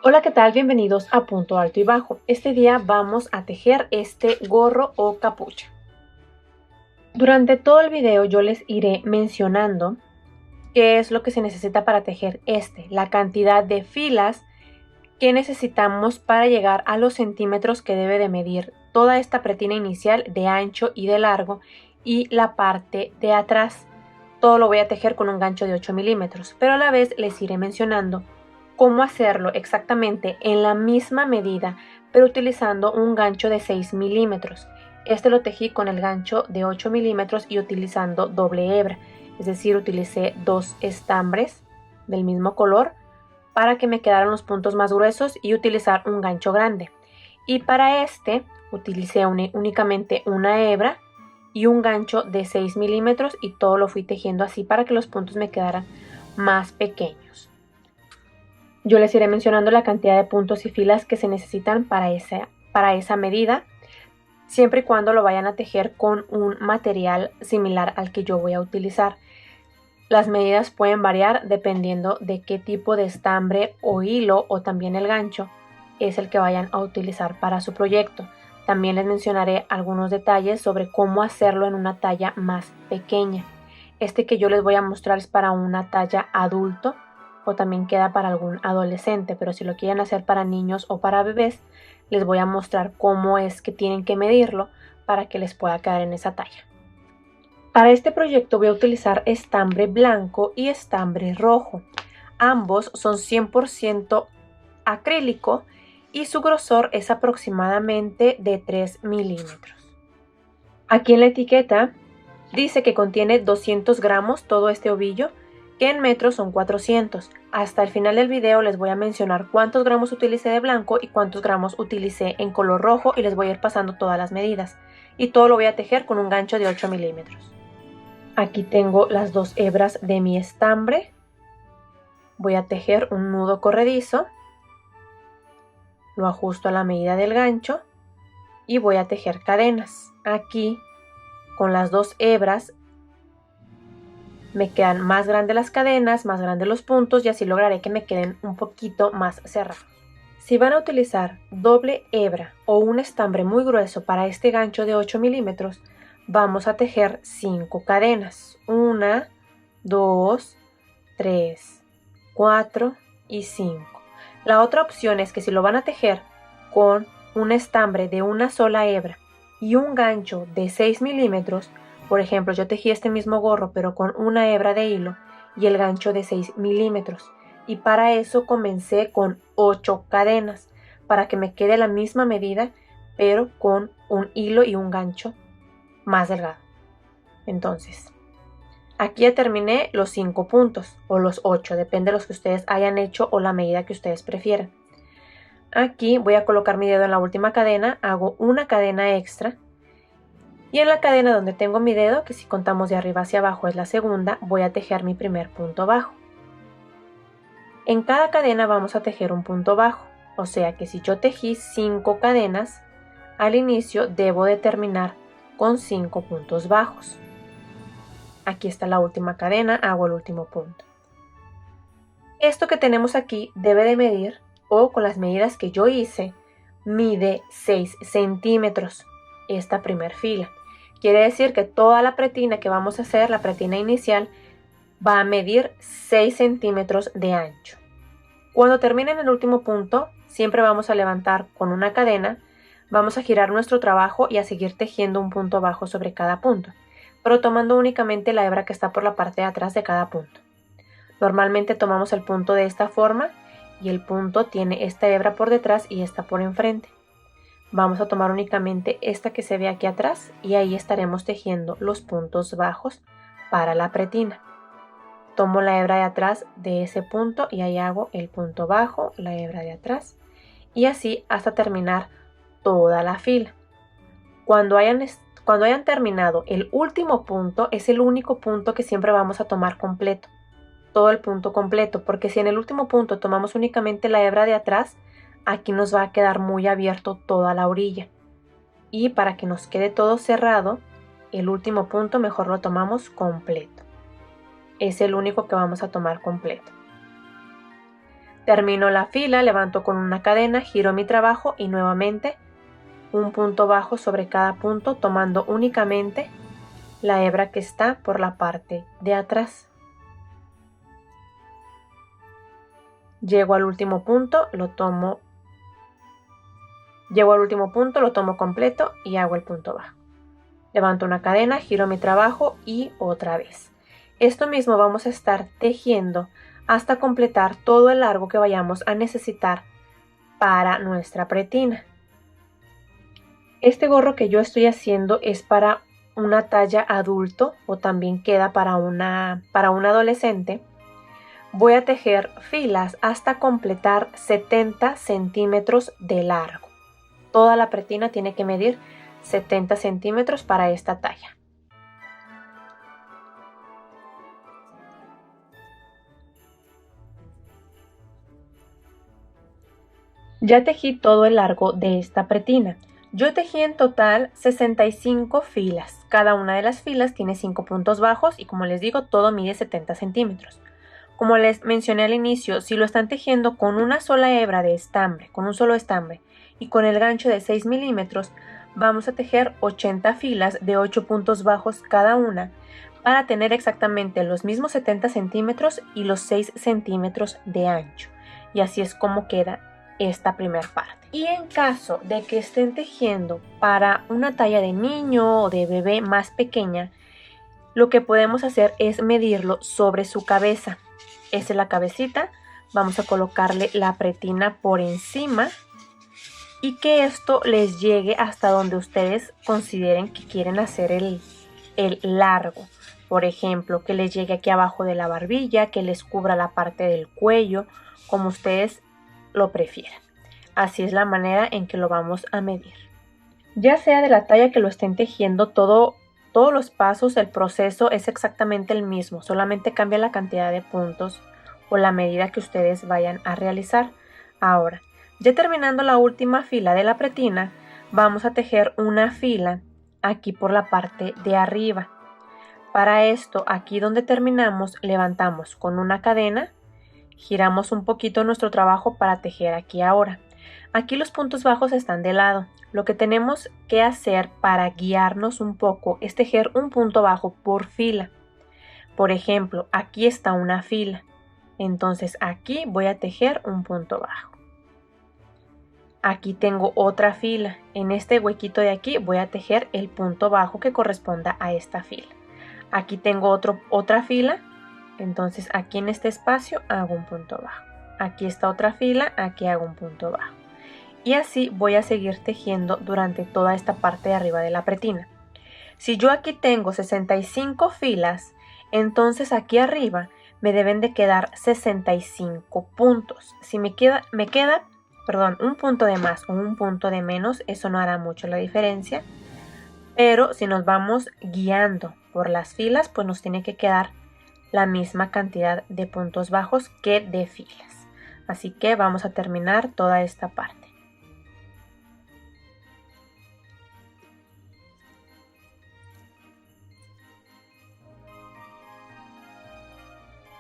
Hola, ¿qué tal? Bienvenidos a Punto Alto y Bajo. Este día vamos a tejer este gorro o capucha. Durante todo el video yo les iré mencionando qué es lo que se necesita para tejer la cantidad de filas que necesitamos para llegar a los centímetros que debe de medir toda esta pretina inicial de ancho y de largo y la parte de atrás. Todo lo voy a tejer con un gancho de 8 milímetros, pero a la vez les iré mencionando cómo hacerlo exactamente en la misma medida, pero utilizando un gancho de 6 milímetros. Este lo tejí con el gancho de 8 milímetros y utilizando doble hebra, es decir, utilicé dos estambres del mismo color para que me quedaran los puntos más gruesos y utilizar un gancho grande. Y para este utilicé únicamente una hebra y un gancho de 6 milímetros y todo lo fui tejiendo así para que los puntos me quedaran más pequeños. Yo les iré mencionando la cantidad de puntos y filas que se necesitan para esa medida, siempre y cuando lo vayan a tejer con un material similar al que yo voy a utilizar. Las medidas pueden variar dependiendo de qué tipo de estambre o hilo o también el gancho es el que vayan a utilizar para su proyecto. También les mencionaré algunos detalles sobre cómo hacerlo en una talla más pequeña. Este que yo les voy a mostrar es para una talla adulto o también queda para algún adolescente, pero si lo quieren hacer para niños o para bebés, les voy a mostrar cómo es que tienen que medirlo para que les pueda quedar en esa talla. Para este proyecto voy a utilizar estambre blanco y estambre rojo. Ambos son 100% acrílico y su grosor es aproximadamente de 3 milímetros. Aquí en la etiqueta dice que contiene 200 gramos todo este ovillo, que en metros son 400. Hasta el final del video les voy a mencionar cuántos gramos utilicé de blanco y cuántos gramos utilicé en color rojo y les voy a ir pasando todas las medidas. Y todo lo voy a tejer con un gancho de 8 milímetros. Aquí tengo las dos hebras de mi estambre. Voy a tejer un nudo corredizo. Lo ajusto a la medida del gancho y voy a tejer cadenas. Aquí con las dos hebras me quedan más grandes las cadenas, más grandes los puntos y así lograré que me queden un poquito más cerrados. Si van a utilizar doble hebra o un estambre muy grueso para este gancho de 8 milímetros, vamos a tejer 5 cadenas. 1, 2, 3, 4 y 5. La otra opción es que si lo van a tejer con un estambre de una sola hebra y un gancho de 6 milímetros, por ejemplo, yo tejí este mismo gorro pero con una hebra de hilo y el gancho de 6 milímetros. Y para eso comencé con 8 cadenas, para que me quede la misma medida, pero con un hilo y un gancho más delgado. Entonces, aquí ya terminé los 5 puntos, o los 8, depende de los que ustedes hayan hecho o la medida que ustedes prefieran. Aquí voy a colocar mi dedo en la última cadena, hago una cadena extra. Y en la cadena donde tengo mi dedo, que si contamos de arriba hacia abajo es la segunda, voy a tejer mi primer punto bajo. En cada cadena vamos a tejer un punto bajo, o sea que si yo tejí 5 cadenas, al inicio debo de terminar con 5 puntos bajos. Aquí está la última cadena, hago el último punto. Esto que tenemos aquí debe de medir, o con las medidas que yo hice, mide 6 centímetros esta primer fila. Quiere decir que toda la pretina que vamos a hacer, la pretina inicial, va a medir 6 centímetros de ancho. Cuando termine en el último punto, siempre vamos a levantar con una cadena, vamos a girar nuestro trabajo y a seguir tejiendo un punto bajo sobre cada punto, pero tomando únicamente la hebra que está por la parte de atrás de cada punto. Normalmente tomamos el punto de esta forma y el punto tiene esta hebra por detrás y esta por enfrente. Vamos a tomar únicamente esta que se ve aquí atrás y ahí estaremos tejiendo los puntos bajos para la pretina. Tomo la hebra de atrás de ese punto y ahí hago el punto bajo, la hebra de atrás y así hasta terminar toda la fila. Cuando hayan terminado el último punto, es el único punto que siempre vamos a tomar completo, todo el punto completo, porque si en el último punto tomamos únicamente la hebra de atrás, aquí nos va a quedar muy abierto toda la orilla. Y para que nos quede todo cerrado, el último punto mejor lo tomamos completo. Es el único que vamos a tomar completo. Termino la fila, levanto con una cadena, giro mi trabajo y nuevamente un punto bajo sobre cada punto, tomando únicamente la hebra que está por la parte de atrás. Llego al último punto, lo tomo completo y hago el punto bajo. Levanto una cadena, giro mi trabajo y otra vez. Esto mismo vamos a estar tejiendo hasta completar todo el largo que vayamos a necesitar para nuestra pretina. Este gorro que yo estoy haciendo es para una talla adulto o también queda para un adolescente. Voy a tejer filas hasta completar 70 centímetros de largo. Toda la pretina tiene que medir 70 centímetros para esta talla. Ya tejí todo el largo de esta pretina. Yo tejí en total 65 filas. Cada una de las filas tiene 5 puntos bajos y, como les digo, todo mide 70 centímetros. Como les mencioné al inicio, si lo están tejiendo con una sola hebra de estambre, con un solo estambre y con el gancho de 6 milímetros, vamos a tejer 80 filas de 8 puntos bajos cada una para tener exactamente los mismos 70 centímetros y los 6 centímetros de ancho. Y así es como queda esta primera parte. Y en caso de que estén tejiendo para una talla de niño o de bebé más pequeña, lo que podemos hacer es medirlo sobre su cabeza. Esta es la cabecita, vamos a colocarle la pretina por encima y que esto les llegue hasta donde ustedes consideren que quieren hacer el largo. Por ejemplo, que les llegue aquí abajo de la barbilla, que les cubra la parte del cuello, como ustedes lo prefieran. Así es la manera en que lo vamos a medir. Ya sea de la talla que lo estén tejiendo, todos los pasos, el proceso es exactamente el mismo, solamente cambia la cantidad de puntos o la medida que ustedes vayan a realizar. Ahora, ya terminando la última fila de la pretina, vamos a tejer una fila aquí por la parte de arriba. Para esto, aquí donde terminamos, levantamos con una cadena, giramos un poquito nuestro trabajo para tejer aquí ahora. Aquí los puntos bajos están de lado. Lo que tenemos que hacer para guiarnos un poco es tejer un punto bajo por fila. Por ejemplo, aquí está una fila. Entonces aquí voy a tejer un punto bajo. Aquí tengo otra fila. En este huequito de aquí voy a tejer el punto bajo que corresponda a esta fila. Aquí tengo otra fila. Entonces aquí en este espacio hago un punto bajo. Aquí está otra fila, aquí hago un punto bajo. Y así voy a seguir tejiendo durante toda esta parte de arriba de la pretina. Si yo aquí tengo 65 filas, entonces aquí arriba me deben de quedar 65 puntos. Si me queda un punto de más o un punto de menos, eso no hará mucho la diferencia. Pero si nos vamos guiando por las filas, pues nos tiene que quedar la misma cantidad de puntos bajos que de filas. Así que vamos a terminar toda esta parte.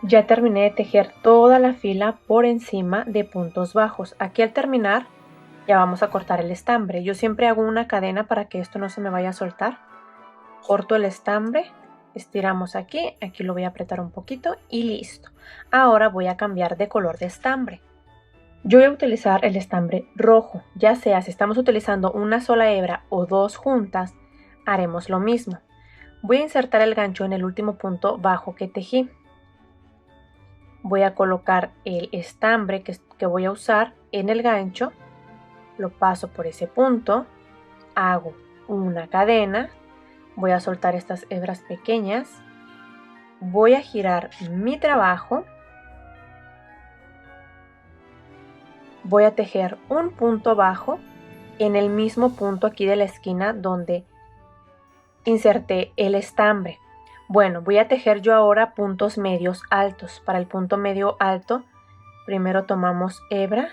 Ya terminé de tejer toda la fila por encima de puntos bajos. Aquí al terminar ya vamos a cortar el estambre. Yo siempre hago una cadena para que esto no se me vaya a soltar. Corto el estambre, estiramos aquí, aquí lo voy a apretar un poquito y listo. Ahora voy a cambiar de color de estambre. Yo voy a utilizar el estambre rojo, ya sea si estamos utilizando una sola hebra o dos juntas, haremos lo mismo. Voy a insertar el gancho en el último punto bajo que tejí. Voy a colocar el estambre que voy a usar en el gancho, lo paso por ese punto, hago una cadena, voy a soltar estas hebras pequeñas, voy a girar mi trabajo, voy a tejer un punto bajo en el mismo punto aquí de la esquina donde inserté el estambre. Bueno, voy a tejer yo ahora puntos medios altos. Para el punto medio alto, primero tomamos hebra,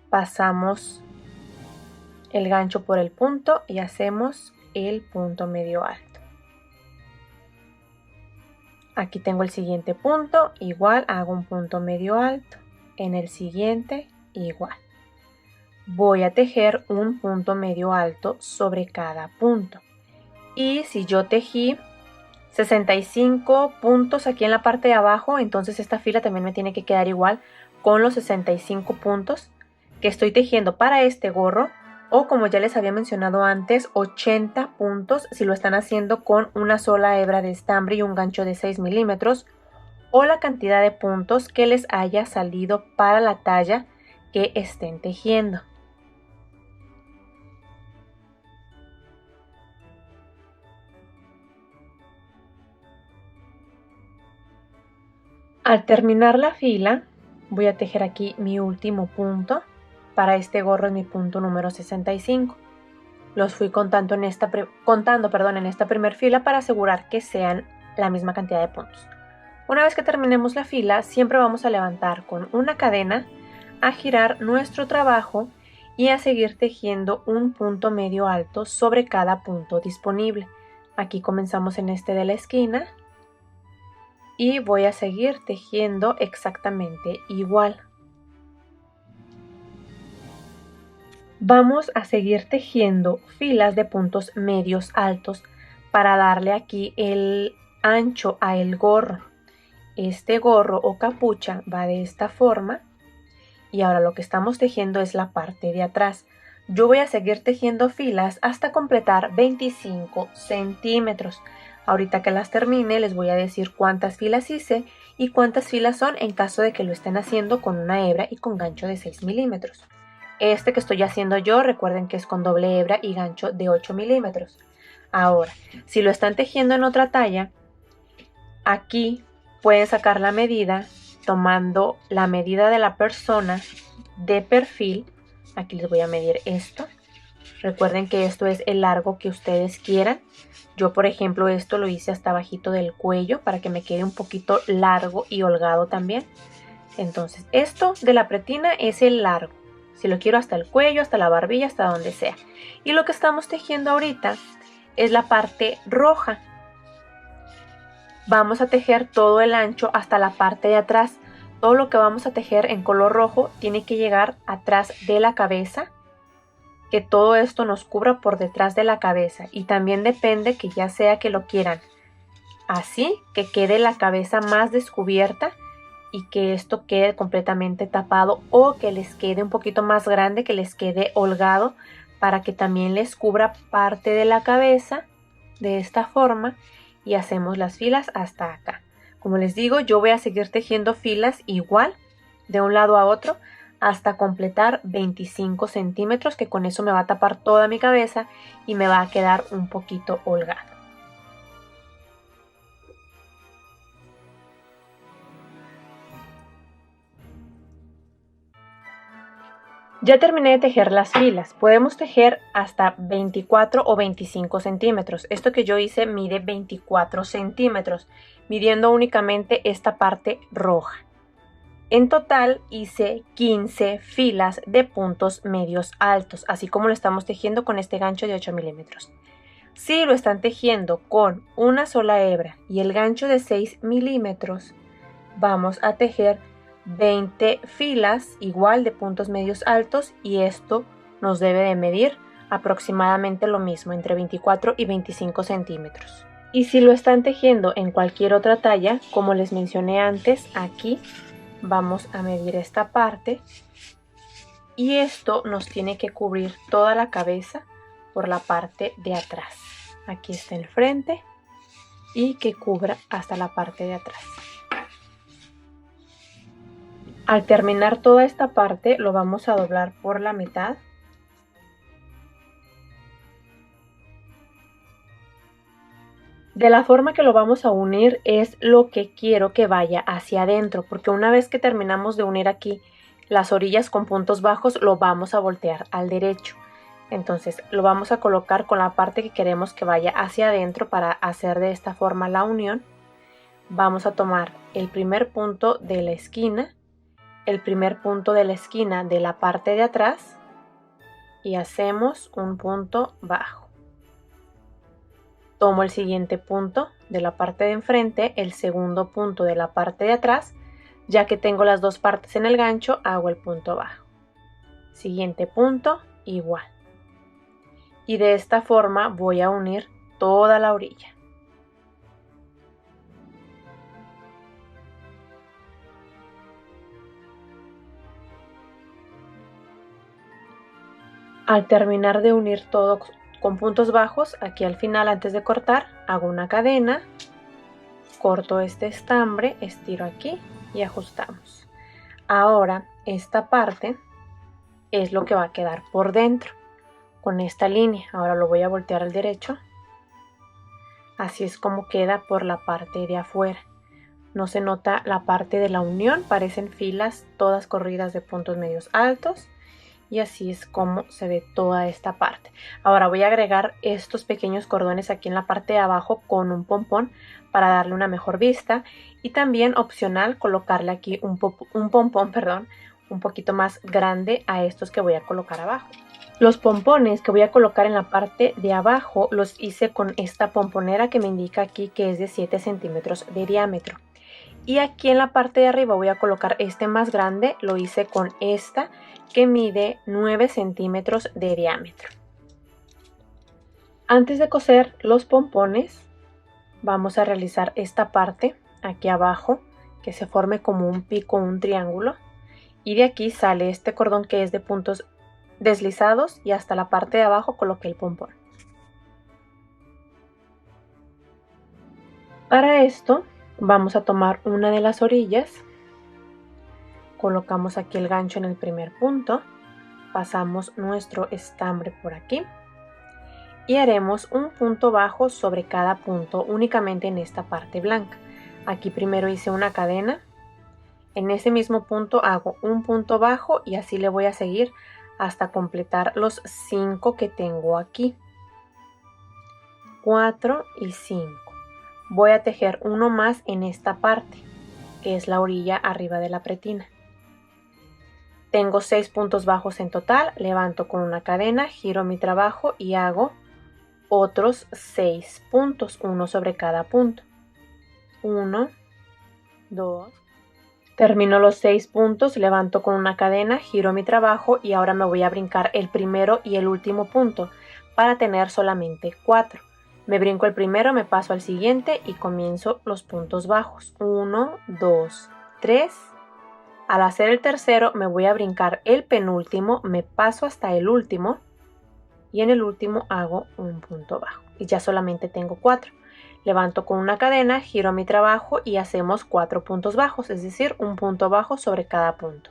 pasamos el gancho por el punto y hacemos el punto medio alto. Aquí tengo el siguiente punto, igual hago un punto medio alto, en el siguiente igual. Voy a tejer un punto medio alto sobre cada punto. Y si yo tejí 65 puntos aquí en la parte de abajo, entonces esta fila también me tiene que quedar igual con los 65 puntos que estoy tejiendo para este gorro, o como ya les había mencionado antes, 80 puntos si lo están haciendo con una sola hebra de estambre y un gancho de 6 milímetros, o la cantidad de puntos que les haya salido para la talla que estén tejiendo. Al terminar la fila, voy a tejer aquí mi último punto. Para este gorro es mi punto número 65. Los fui contando en esta primera fila para asegurar que sean la misma cantidad de puntos. Una vez que terminemos la fila, siempre vamos a levantar con una cadena, a girar nuestro trabajo y a seguir tejiendo un punto medio alto sobre cada punto disponible. Aquí comenzamos en este de la esquina y voy a seguir tejiendo exactamente igual. Vamos a seguir tejiendo filas de puntos medios altos para darle aquí el ancho a el gorro. Este gorro o capucha va de esta forma y ahora lo que estamos tejiendo es la parte de atrás. Yo voy a seguir tejiendo filas hasta completar 25 centímetros. Ahorita que las termine les voy a decir cuántas filas hice y cuántas filas son en caso de que lo estén haciendo con una hebra y con gancho de 6 milímetros. Este que estoy haciendo yo, recuerden que es con doble hebra y gancho de 8 milímetros. Ahora, si lo están tejiendo en otra talla, aquí pueden sacar la medida tomando la medida de la persona de perfil. Aquí les voy a medir esto. Recuerden que esto es el largo que ustedes quieran. Yo, por ejemplo, esto lo hice hasta bajito del cuello para que me quede un poquito largo y holgado también. Entonces, esto de la pretina es el largo. Si lo quiero hasta el cuello, hasta la barbilla, hasta donde sea. Y lo que estamos tejiendo ahorita es la parte roja. Vamos a tejer todo el ancho hasta la parte de atrás. Todo lo que vamos a tejer en color rojo tiene que llegar atrás de la cabeza. Que todo esto nos cubra por detrás de la cabeza. Y también depende que ya sea que lo quieran así, que quede la cabeza más descubierta y que esto quede completamente tapado, o que les quede un poquito más grande, que les quede holgado para que también les cubra parte de la cabeza de esta forma, y hacemos las filas hasta acá. Como les digo, yo voy a seguir tejiendo filas igual de un lado a otro hasta completar 25 centímetros, que con eso me va a tapar toda mi cabeza y me va a quedar un poquito holgado. Ya terminé de tejer las filas. Podemos tejer hasta 24 o 25 centímetros. Esto que yo hice mide 24 centímetros, midiendo únicamente esta parte roja. En total hice 15 filas de puntos medios altos, así como lo estamos tejiendo con este gancho de 8 milímetros. Si lo están tejiendo con una sola hebra y el gancho de 6 milímetros, vamos a tejer 20 filas igual de puntos medios altos, y esto nos debe de medir aproximadamente lo mismo, entre 24 y 25 centímetros. Y si lo están tejiendo en cualquier otra talla, como les mencioné antes, aquí vamos a medir esta parte y esto nos tiene que cubrir toda la cabeza por la parte de atrás. Aquí está el frente y que cubra hasta la parte de atrás. Al terminar toda esta parte lo vamos a doblar por la mitad. De la forma que lo vamos a unir es lo que quiero que vaya hacia adentro, porque una vez que terminamos de unir aquí las orillas con puntos bajos, lo vamos a voltear al derecho. Entonces lo vamos a colocar con la parte que queremos que vaya hacia adentro para hacer de esta forma la unión. Vamos a tomar el primer punto de la esquina, el primer punto de la esquina de la parte de atrás y hacemos un punto bajo. tomo el siguiente punto de la parte de enfrente, el segundo punto de la parte de atrás. Ya que tengo las dos partes en el gancho, hago el punto bajo. Siguiente punto, igual. Y de esta forma voy a unir toda la orilla. Al terminar de unir todo con puntos bajos, aquí al final, antes de cortar, hago una cadena, corto este estambre, estiro aquí y ajustamos. Ahora esta parte es lo que va a quedar por dentro con esta línea. Ahora lo voy a voltear al derecho. Así es como queda por la parte de afuera. No se nota la parte de la unión, parecen filas todas corridas de puntos medios altos. Y así es como se ve toda esta parte. Ahora voy a agregar estos pequeños cordones aquí en la parte de abajo con un pompón para darle una mejor vista. Y también opcional colocarle aquí un pompón, un poquito más grande a estos que voy a colocar abajo. Los pompones que voy a colocar en la parte de abajo los hice con esta pomponera que me indica aquí que es de 7 centímetros de diámetro. Y aquí en la parte de arriba voy a colocar este más grande, lo hice con esta que mide 9 centímetros de diámetro. Antes de coser los pompones, vamos a realizar esta parte aquí abajo, que se forme como un pico, un triángulo. Y de aquí sale este cordón que es de puntos deslizados y hasta la parte de abajo coloqué el pompón. Para esto vamos a tomar una de las orillas, colocamos aquí el gancho en el primer punto, pasamos nuestro estambre por aquí y haremos un punto bajo sobre cada punto únicamente en esta parte blanca. Aquí primero hice una cadena, en ese mismo punto hago un punto bajo y así le voy a seguir hasta completar los 5 que tengo aquí. 4 y 5. Voy a tejer uno más en esta parte, que es la orilla arriba de la pretina. Tengo 6 puntos bajos en total, levanto con una cadena, giro mi trabajo y hago otros 6 puntos, uno sobre cada punto. 1, 2. Termino los 6 puntos, levanto con una cadena, giro mi trabajo y ahora me voy a brincar el primero y el último punto para tener solamente 4. Me brinco el primero, me paso al siguiente y comienzo los puntos bajos. 1, 2, 3. Al hacer el tercero me voy a brincar el penúltimo, me paso hasta el último y en el último hago un punto bajo. Y ya solamente tengo 4. Levanto con una cadena, giro mi trabajo y hacemos 4 puntos bajos, es decir, un punto bajo sobre cada punto.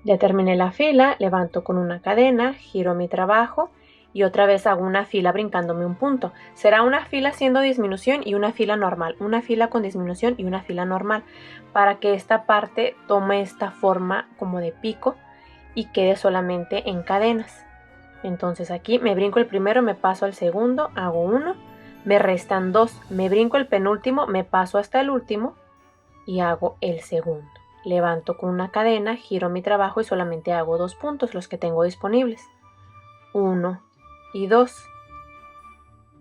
Ya terminé la fila, levanto con una cadena, giro mi trabajo y otra vez hago una fila brincándome un punto. Será una fila haciendo disminución y una fila normal, una fila con disminución y una fila normal, para que esta parte tome esta forma como de pico y quede solamente en cadenas. Entonces aquí me brinco el primero, me paso al segundo, hago 1, me restan 2, me brinco el penúltimo, me paso hasta el último y hago el segundo. Levanto con una cadena, giro mi trabajo y solamente hago 2 puntos, los que tengo disponibles. 1 y 2.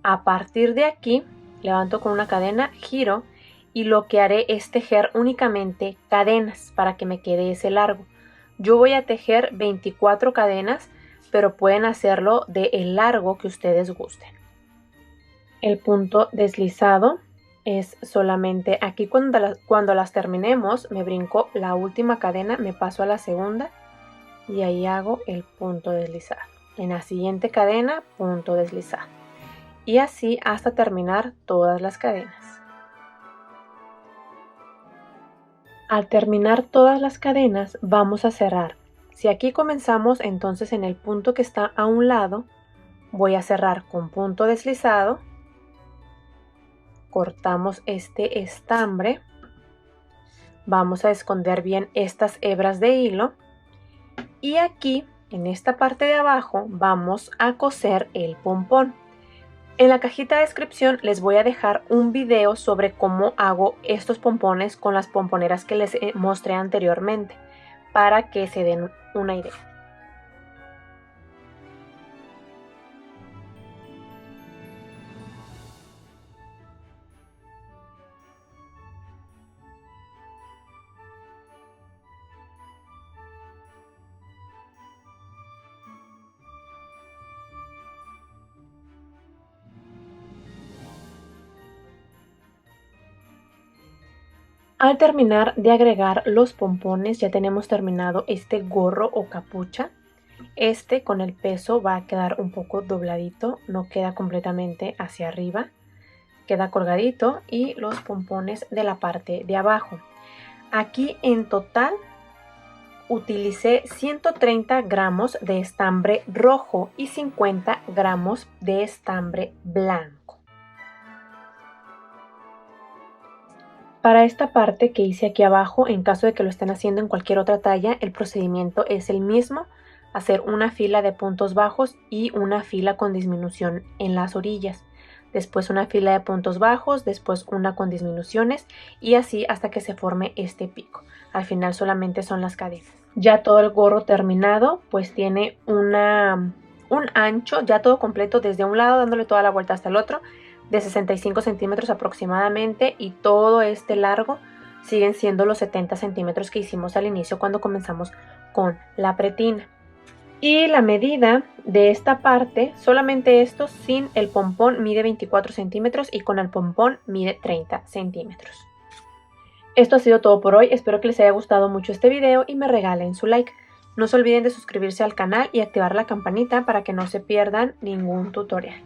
A partir de aquí, levanto con una cadena, giro y lo que haré es tejer únicamente cadenas para que me quede ese largo. Yo voy a tejer 24 cadenas, pero pueden hacerlo de el largo que ustedes gusten. El punto deslizado es solamente aquí cuando las terminemos, me brinco la última cadena, me paso a la segunda y ahí hago el punto deslizado. En la siguiente cadena, punto deslizado. Y así hasta terminar todas las cadenas. Al terminar todas las cadenas, vamos a cerrar. Si aquí comenzamos, entonces en el punto que está a un lado, voy a cerrar con punto deslizado. Cortamos este estambre. Vamos a esconder bien estas hebras de hilo. Y aquí, en esta parte de abajo, vamos a coser el pompón. En la cajita de descripción les voy a dejar un video sobre cómo hago estos pompones con las pomponeras que les mostré anteriormente, para que se den una idea. Al terminar de agregar los pompones, ya tenemos terminado este gorro o capucha. Este con el peso va a quedar un poco dobladito, no queda completamente hacia arriba, queda colgadito, y los pompones de la parte de abajo. Aquí en total utilicé 130 gramos de estambre rojo y 50 gramos de estambre blanco. Para esta parte que hice aquí abajo, en caso de que lo estén haciendo en cualquier otra talla, el procedimiento es el mismo: hacer una fila de puntos bajos y una fila con disminución en las orillas. Después una fila de puntos bajos, después una con disminuciones, y así hasta que se forme este pico. Al final solamente son las cadenas. Ya todo el gorro terminado, pues tiene un ancho, ya todo completo desde un lado, dándole toda la vuelta hasta el otro, de 65 centímetros aproximadamente, y todo este largo siguen siendo los 70 centímetros que hicimos al inicio cuando comenzamos con la pretina. Y la medida de esta parte, solamente esto sin el pompón, mide 24 centímetros y con el pompón mide 30 centímetros. Esto ha sido todo por hoy, espero que les haya gustado mucho este video y me regalen su like. No se olviden de suscribirse al canal y activar la campanita para que no se pierdan ningún tutorial.